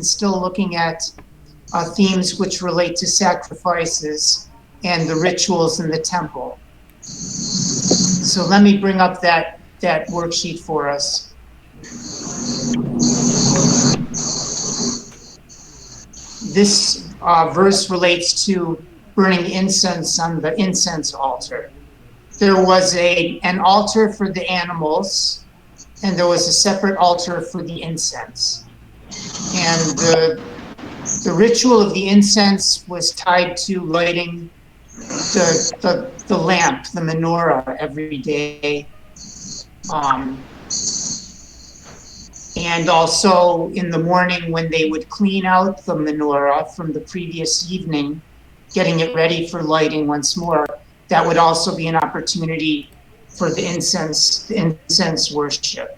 still looking at themes which relate to sacrifices and the rituals in the temple. So let me bring up that worksheet for us. This verse relates to burning incense on the incense altar. There was an altar for the animals, and there was a separate altar for the incense. And the ritual of the incense was tied to lighting the lamp, the menorah, every day. And also in the morning when they would clean out the menorah from the previous evening, getting it ready for lighting once more, that would also be an opportunity for the incense worship.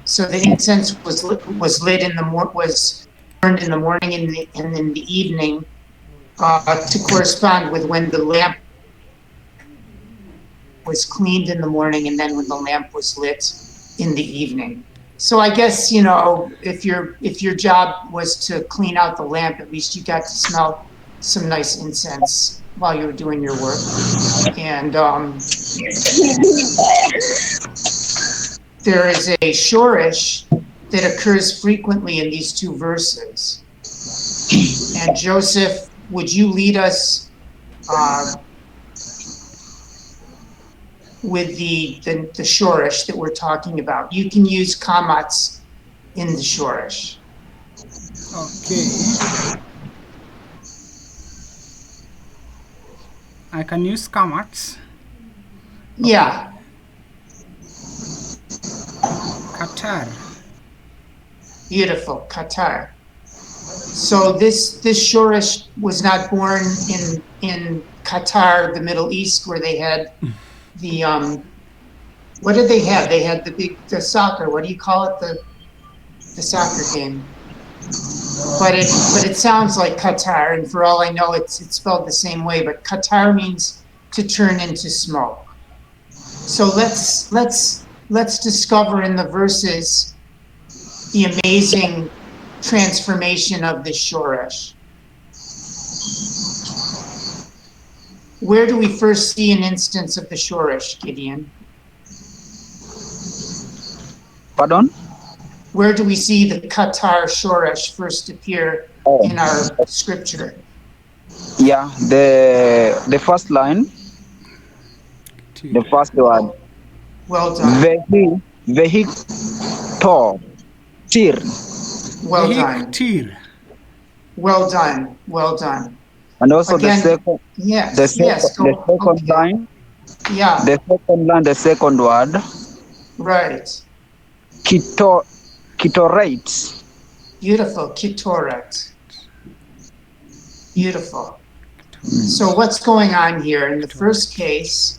So the incense was burned in the morning and in the evening to correspond with when the lamp was cleaned in the morning and then when the lamp was lit in the evening. So I guess, you know, if your job was to clean out the lamp, at least you got to smell some nice incense while you were doing your work. And there is a Surest that occurs frequently in these two verses. And Joseph, would you lead us with the Surest that we're talking about? You can use kamats in the Surest. Okay. I can use kamats. Yeah. Qatar. Beautiful, Qatar. So this Surest was not born in Qatar, the Middle East, where they had the what did they have? They had the soccer. What do you call it? The soccer game. But it sounds like Qatar, and for all I know, it's spelled the same way. But Qatar means to turn into smoke. So let's discover in the verses the amazing transformation of the Surest. Where do we first see an instance of the Surest, Gideon? Pardon? Where do we see the Qatar Surest first appear in our scripture? Yeah, the first line, the first word. Well done. Vehitor. Tir. Well done. Tir. Well done. Well done. And also Again, the second, yes, the second okay. line. Yeah. The second line, the second word. Right. Kitorate. Beautiful. Kitoret. Beautiful. So what's going on here? In the first case,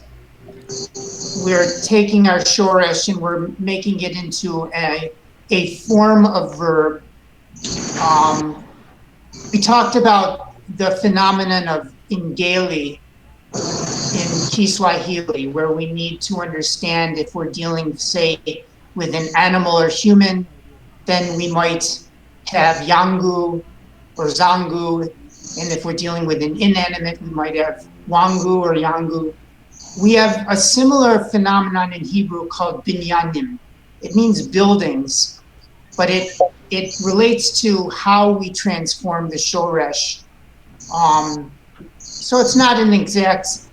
we're taking our Surest and we're making it into a form of verb. We talked about the phenomenon of ingali in Kiswahili, where we need to understand if we're dealing, say, with an animal or human, then we might have yangu or zangu. And if we're dealing with an inanimate, we might have wangu or yangu. We have a similar phenomenon in Hebrew called binyanim. It means buildings, but it relates to how we transform the Surest. So it's not an exact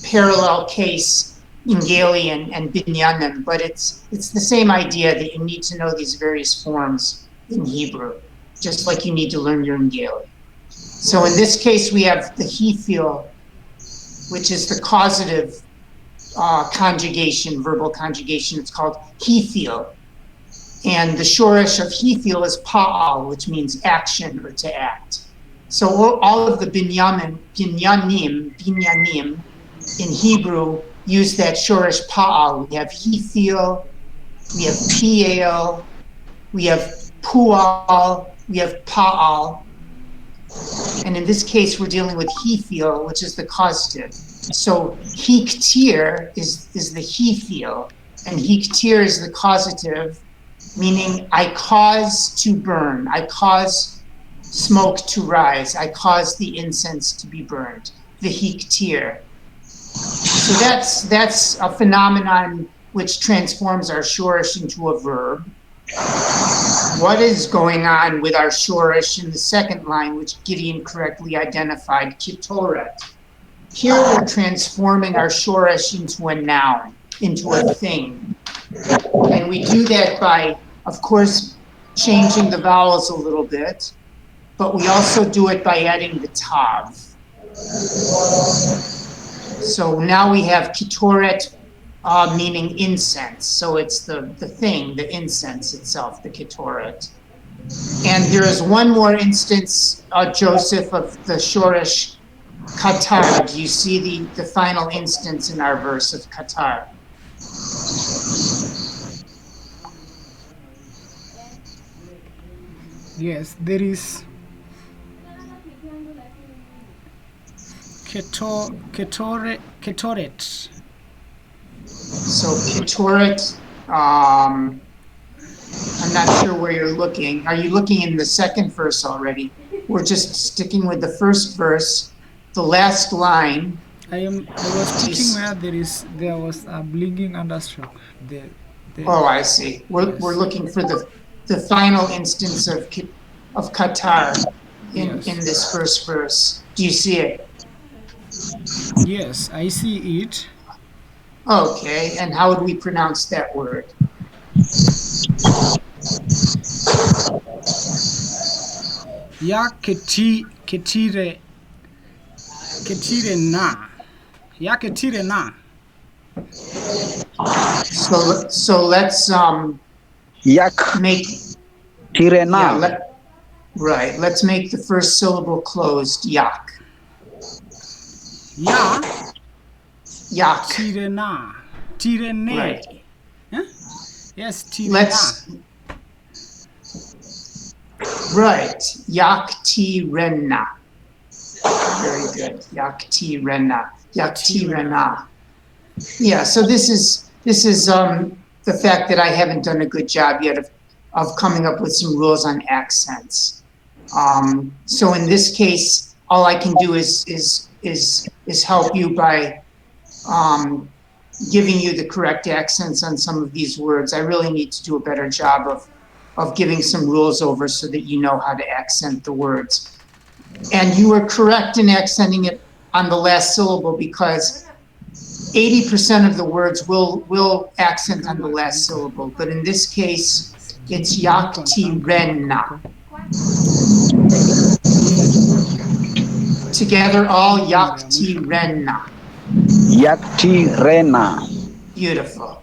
parallel case in Gali and binyanim, but it's the same idea that you need to know these various forms in Hebrew, just like you need to learn your Ngali. So in this case, we have the hifil, which is the causative conjugation, verbal conjugation. It's called hifil. And the Surest of hifil is pa'al, which means action or to act. So all of the binyanim in Hebrew use that Surest pa'al. We have hifil, we have piel, we have pu'al, we have pa'al. And in this case, we're dealing with hifil, which is the causative. So hiktir is the hifil, and hiktir is the causative, meaning I cause to burn. I cause smoke to rise. I cause the incense to be burned. The hiktir. So that's a phenomenon which transforms our shorish into a verb. What is going on with our shorish in the second line, which Gideon correctly identified, kitoret? Here we're transforming our shorish into a noun, into a thing. And we do that by, of course, changing the vowels a little bit, but we also do it by adding the tav. So now we have kitoret, meaning incense. So it's the thing, the incense itself, the kitoret. And there is one more instance, Joseph, of the shorish katar. Do you see the final instance in our verse of katar? Yes, there is ketoret. So ketoret, I'm not sure where you're looking. Are you looking in the second verse already? We're just sticking with the first verse, the last line. I was teaching where there was a blinking understroke. Oh, I see. We're looking for the final instance of katar in this first verse. Do you see it? Yes, I see it. Okay, and how would we pronounce that word? Ya ketire na. Ya ketire na. So let's Yak make tirena. right. Let's make the first syllable closed. Yak. Ya Yak. tirena. Tirene. Right. Huh? Yes, tirena. Right. Yak tirena. Very good. Yak tirena. Yak tirena. Yeah, so this is the fact that I haven't done a good job yet of coming up with some rules on accents. So in this case, all I can do is help you by giving you the correct accents on some of these words. I really need to do a better job of giving some rules over so that you know how to accent the words. And you were correct in accenting it on the last syllable because 80% of the words will accent on the last syllable, but in this case, it's yaktirenna. Together, all yaktirenna. Yaktirena. Beautiful.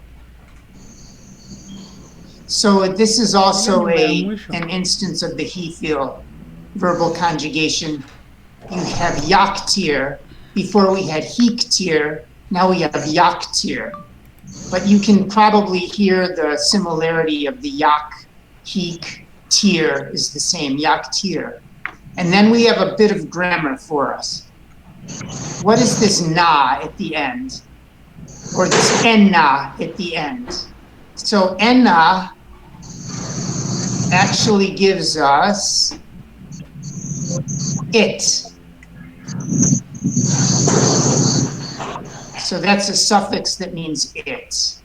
So this is also an instance of the he feel verbal conjugation. You have yaktir. Before we had hiktir. Now we have yaktir. But you can probably hear the similarity of the yak, hik, tir is the same, yaktir. And then we have a bit of grammar for us. What is this na at the end? Or this enna at the end? So enna actually gives us it. So that's a suffix that means it.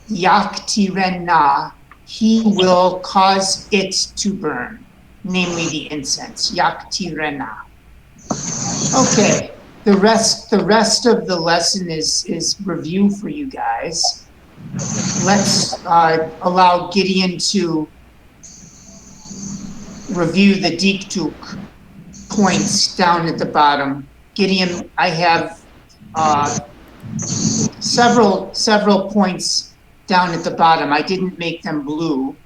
Yaktirena, he will cause it to burn, namely the incense. Yaktirena. Okay, the rest of the lesson is review for you guys. Let's allow Gideon to review the dikduk points down at the bottom. Gideon, I have several points down at the bottom. I didn't make them blue.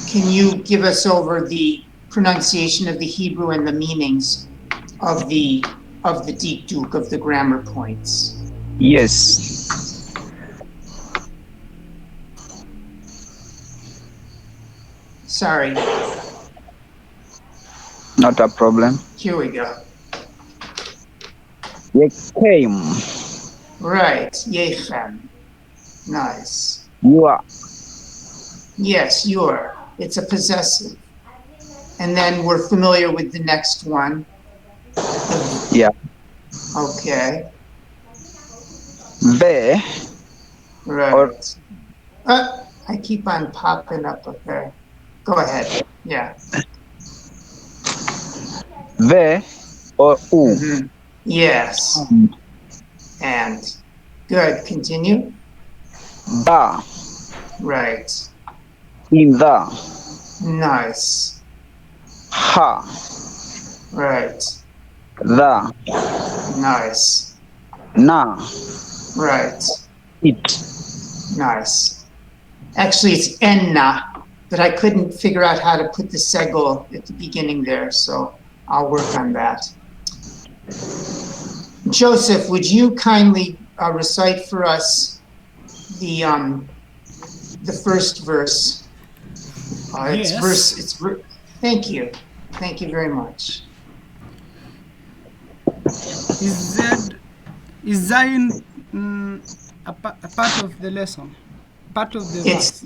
Can you give us over the pronunciation of the Hebrew and the meanings of the dikduk, of the grammar points? Yes. Sorry. Not a problem. Here we go. Yekem. Right. Yechem. Nice. You are. Yes, you're. It's a possessive. And then we're familiar with the next one. Yeah. Okay. Ve. Or Right. I keep on popping up there. Go ahead. Yeah. ve or u. Mm-hmm. Yes. And good. Continue. Da. Right. In the. Nice. Ha. Right. The. Nice. Na. Right. It. Nice. Actually, it's enna, but I couldn't figure out how to put the segol at the beginning there, so I'll work on that. Joseph, would you kindly recite for us the first verse? Yes. Thank you. Thank you very much. Is Zion a part of the lesson? Part of the verse?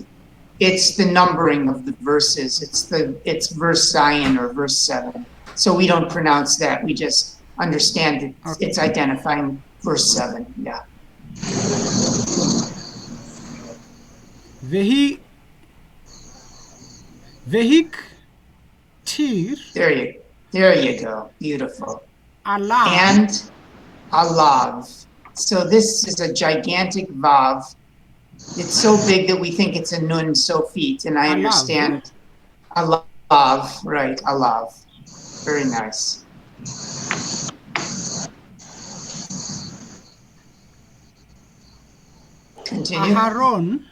It's the numbering of the verses. It's verse Zion or verse 7. So we don't pronounce that. We just understand it. Okay. It's identifying verse 7. Yeah. Vehik tir There you go. Beautiful. alav. And alav. So this is a gigantic vav. It's so big that we think it's a nun sofit, and I understand alav, right? Alav. Very nice. Continue. Aharon.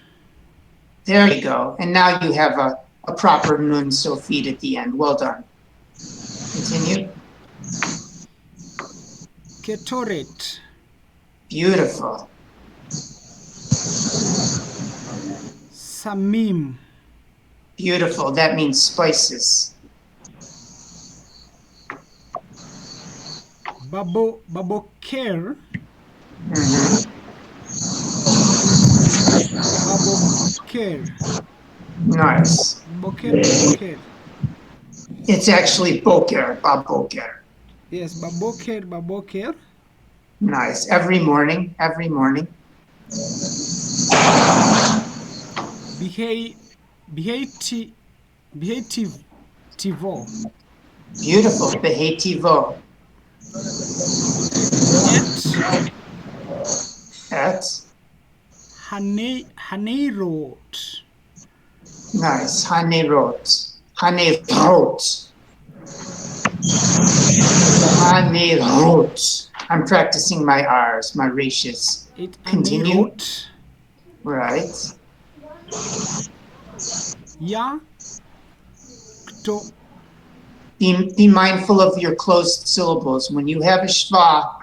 There you go. And now you have a proper nun sofit at the end. Well done. Continue. Ketoret. Beautiful. Samim. Beautiful. That means spices. Baboker. Mm-hmm. Baboker. Nice. Baboker. It's actually boker, baboker. Yes, baboker. Nice. Every morning. Behetivo. Beautiful. Behetivo. Et. Haneirot. Nice. Hanerot. Hanerot. Hanerot. I'm practicing my R's, my ratios. Continue. Right. Ya. Be mindful of your closed syllables. When you have a shva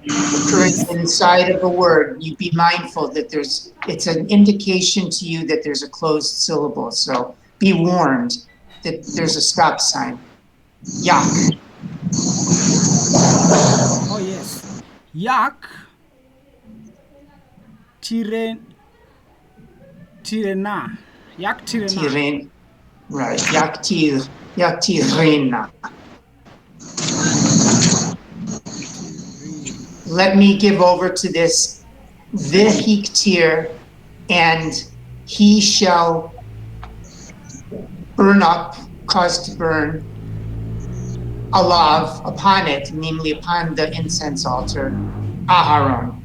occurring inside of a word, you be mindful that it's an indication to you that there's a closed syllable. So be warned that there's a stop sign. Yak. Oh yes. Yak. Tirena. Yak tirena. Tiren. Right. Yaktirena. Let me give over to this vehiktir, and he shall burn up, cause to burn, alav, upon it, namely upon the incense altar, Aharon.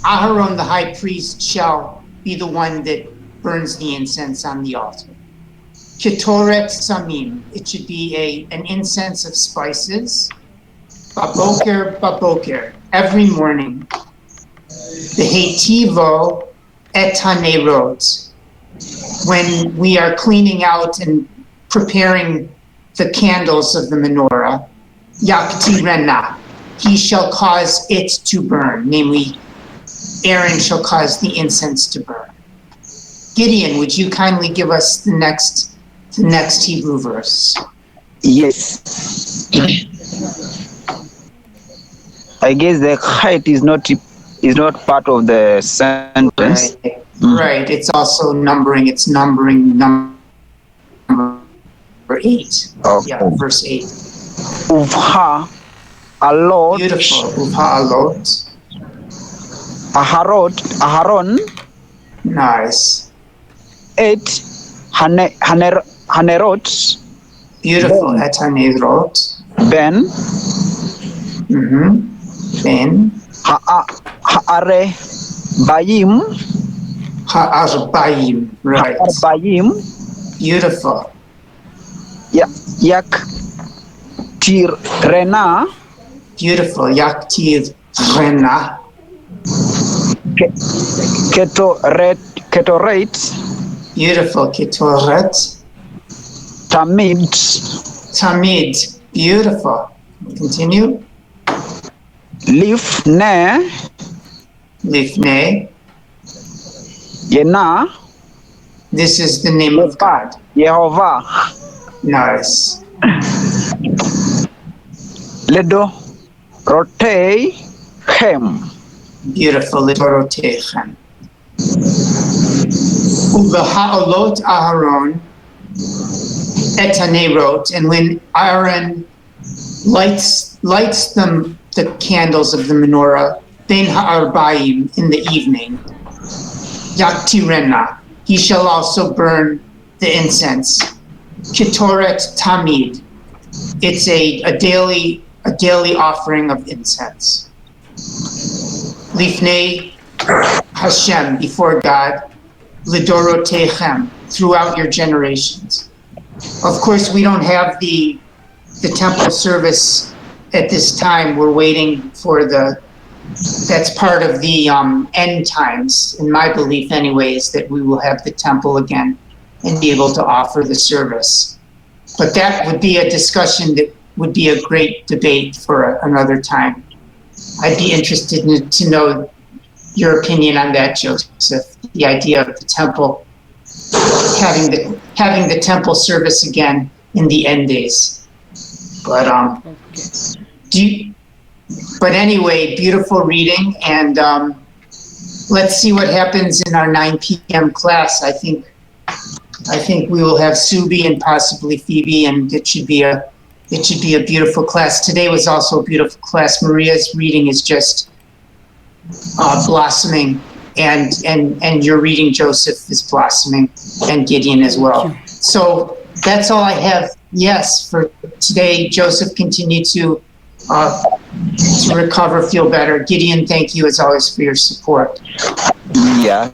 Aharon, the high priest, shall be the one that burns the incense on the altar. Ketoret samim, it should be an incense of spices. Baboker, every morning. Behetivo et hanerot, when we are cleaning out and preparing the candles of the menorah. Yaktirena, he shall cause it to burn, namely Aaron shall cause the incense to burn. Gideon, would you kindly give us the next Hebrew verse? Yes. I guess the height is not part of the sentence. Right. Right. It's also numbering. It's numbering number 8. Okay. Yeah, verse 8. Uvha alot Beautiful. Uphalot. Aharon Nice. et hanerot Beautiful. Etanedrot. ben Ben. haare bayim Ha'arbaim. Right. bayim Beautiful. yak tirena Beautiful. Yaktiv Rena. ketoret Beautiful. Ketoret. tamid Tamid. Beautiful. Continue. lifne Lifnei. yena This is the name of God. Yehovah Nice. ledo rotei hem Beautiful. Litorotechem. Ubeha'olot Aharon etanerot. And when Aaron lights the candles of the menorah, ben ha'arbaim, in the evening, yaktirena, he shall also burn the incense. Ketoret tamid. It's a daily offering of incense. Lifnei Hashem, before God, lidorotechem, throughout your generations. Of course, we don't have the temple service at this time. We're waiting for that's part of the end times, in my belief anyways, that we will have the temple again and be able to offer the service. But that would be a discussion that would be a great debate for another time. I'd be interested to know your opinion on that, Joseph, the idea of the temple, having the temple service again in the end days. But but anyway, beautiful reading, and let's see what happens in our 9 p.m. class. I think we will have Subi and possibly Phoebe, and it should be a beautiful class. Today was also a beautiful class. Maria's reading is just blossoming, and your reading, Joseph, is blossoming, and Gideon as well. So that's all I have. Yes, for today, Joseph, continue to recover, feel better. Gideon, thank you as always for your support. yeah